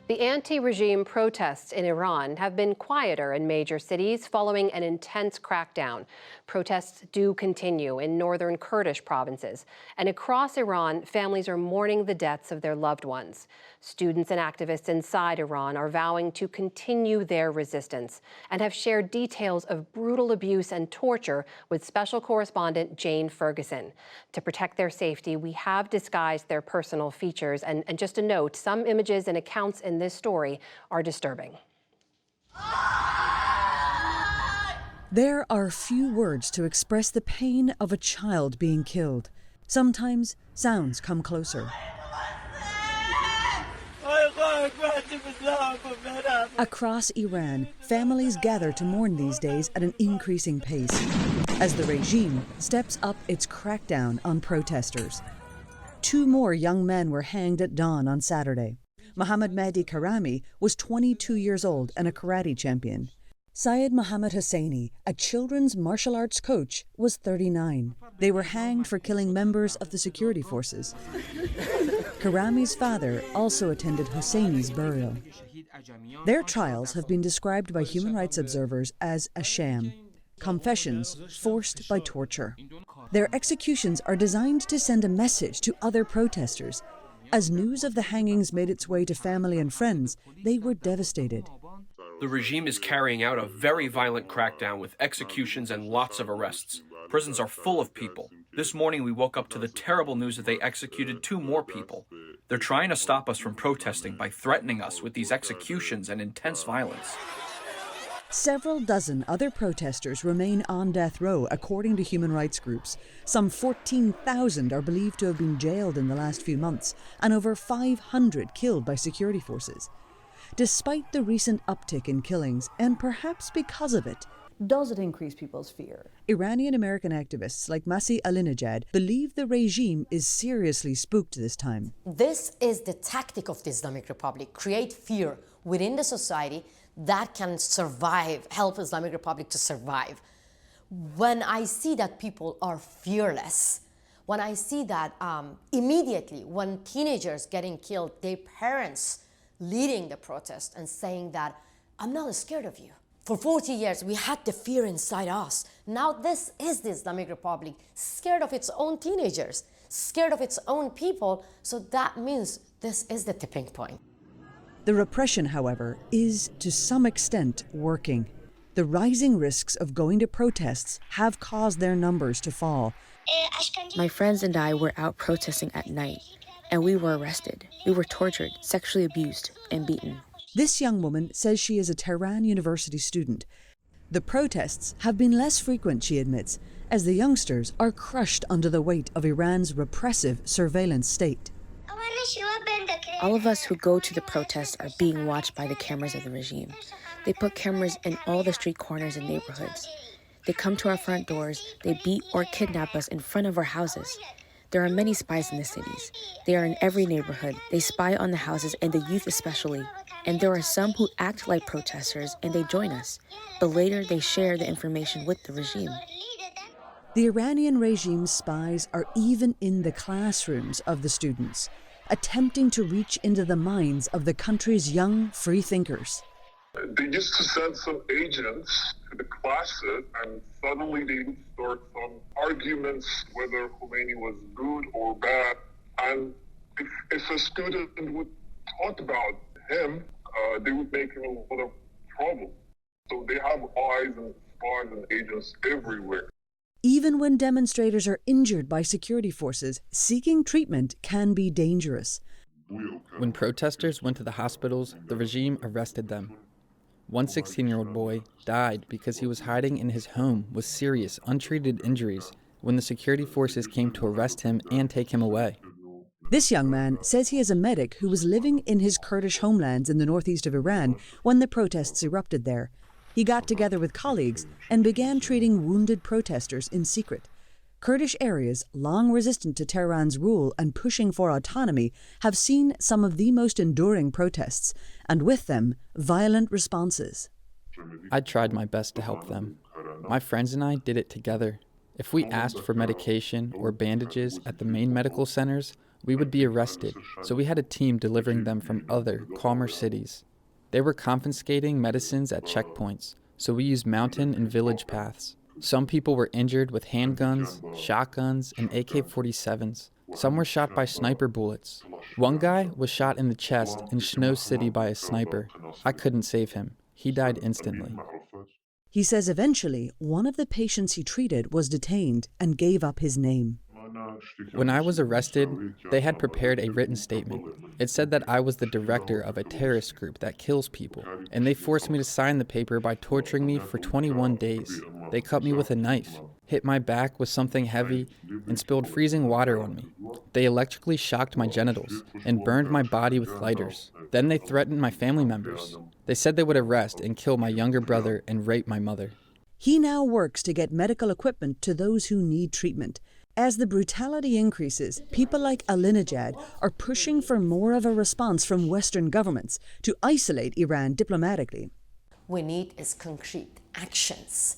The anti-regime protests in Iran have been quieter in major cities following an intense crackdown. Protests do continue in northern Kurdish provinces. And across Iran, families are mourning the deaths of their loved ones. Students and activists inside Iran are vowing to continue their resistance and have shared details of brutal abuse and torture with special correspondent Jane Ferguson. To protect their safety, we have disguised their personal features. And just a note, some images and accounts in this story are disturbing. There are few words to express the pain of a child being killed. Sometimes sounds come closer. Across Iran, families gather to mourn these days at an increasing pace as the regime steps up its crackdown on protesters. 2 more young men were hanged at dawn on Saturday. Mohammad Mehdi Karami was 22 years old and a karate champion. Syed Mohammad Hosseini, a children's martial arts coach, was 39. They were hanged for killing members of the security forces. Karami's father also attended Hosseini's burial. Their trials have been described by human rights observers as a sham, confessions forced by torture. Their executions are designed to send a message to other protesters. As news of the hangings made its way to family and friends, they were devastated. The regime is carrying out a very violent crackdown with executions and lots of arrests. Prisons are full of people. This morning we woke up to the terrible news that they executed 2 more people. They're trying to stop us from protesting by threatening us with these executions and intense violence. Several dozen other protesters remain on death row, according to human rights groups. Some 14,000 are believed to have been jailed in the last few months, and over 500 killed by security forces. Despite the recent uptick in killings, and perhaps because of it, does it increase people's fear? Iranian-American activists like Masih Alinejad believe the regime is seriously spooked this time. This is the tactic of the Islamic Republic: create fear within the society that can survive, help Islamic Republic to survive. When I see that people are fearless, when I see that immediately when teenagers getting killed, their parents leading the protest and saying that, I'm not scared of you. For 40 years, we had the fear inside us. Now this is the Islamic Republic, scared of its own teenagers, scared of its own people. So that means this is the tipping point. The repression, however, is to some extent working. The rising risks of going to protests have caused their numbers to fall. My friends and I were out protesting at night, and we were arrested. We were tortured, sexually abused, and beaten. This young woman says she is a Tehran University student. The protests have been less frequent, she admits, as the youngsters are crushed under the weight of Iran's repressive surveillance state. All of us who go to the protests are being watched by the cameras of the regime. They put cameras in all the street corners and neighborhoods. They come to our front doors, they beat or kidnap us in front of our houses. There are many spies in the cities. They are in every neighborhood. They spy on the houses and the youth especially. And there are some who act like protesters and they join us. But later they share the information with the regime. The Iranian regime's spies are even in the classrooms of the students, attempting to reach into the minds of the country's young free thinkers. They used to send some agents to the classes, and suddenly they would start some arguments whether Khomeini was good or bad. And if a student would talk about him, they would make him a lot of trouble. So they have eyes and spies and agents everywhere. Even when demonstrators are injured by security forces, seeking treatment can be dangerous. When protesters went to the hospitals, the regime arrested them. One 16-year-old boy died because he was hiding in his home with serious, untreated injuries when the security forces came to arrest him and take him away. This young man says he is a medic who was living in his Kurdish homelands in the northeast of Iran when the protests erupted there. He got together with colleagues and began treating wounded protesters in secret. Kurdish areas, long resistant to Tehran's rule and pushing for autonomy, have seen some of the most enduring protests, and with them, violent responses. I tried my best to help them. My friends and I did it together. If we asked for medication or bandages at the main medical centers, we would be arrested, so we had a team delivering them from other, calmer cities. They were confiscating medicines at checkpoints, so we used mountain and village paths. Some people were injured with handguns, shotguns, and AK-47s. Some were shot by sniper bullets. One guy was shot in the chest in Snow City by a sniper. I couldn't save him. He died instantly. He says eventually one of the patients he treated was detained and gave up his name. When I was arrested, they had prepared a written statement. It said that I was the director of a terrorist group that kills people, and they forced me to sign the paper by torturing me for 21 days. They cut me with a knife, hit my back with something heavy, and spilled freezing water on me. They electrically shocked my genitals and burned my body with lighters. Then they threatened my family members. They said they would arrest and kill my younger brother and rape my mother. He now works to get medical equipment to those who need treatment. As the brutality increases, people like Alinejad are pushing for more of a response from Western governments to isolate Iran diplomatically. We need is concrete actions.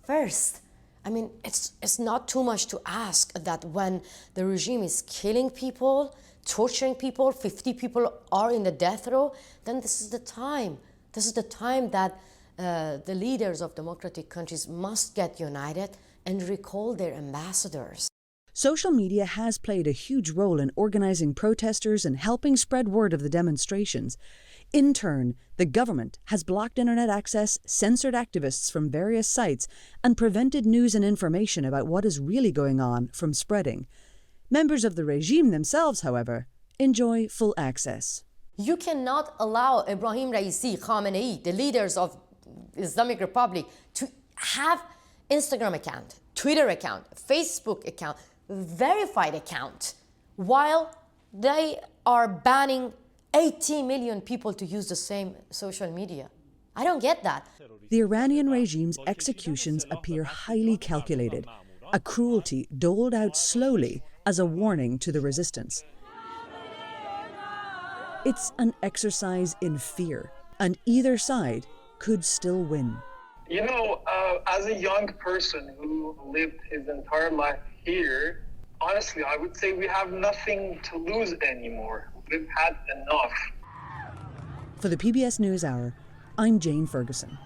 First, I mean, it's not too much to ask that when the regime is killing people, torturing people, 50 people are in the death row, then this is the time. This is the time that the leaders of democratic countries must get united and recall their ambassadors. Social media has played a huge role in organizing protesters and helping spread word of the demonstrations. In turn, the government has blocked internet access, censored activists from various sites, and prevented news and information about what is really going on from spreading. Members of the regime themselves, however, enjoy full access. You cannot allow Ibrahim Raisi, Khamenei, the leaders of Islamic Republic, to have Instagram account, Twitter account, Facebook account, verified account, while they are banning 80 million people to use the same social media. I don't get that. The Iranian regime's executions appear highly calculated, a cruelty doled out slowly as a warning to the resistance. It's an exercise in fear, and either side could still win. You know, as a young person who lived his entire life here, honestly, I would say we have nothing to lose anymore. We've had enough. For the PBS NewsHour, I'm Jane Ferguson.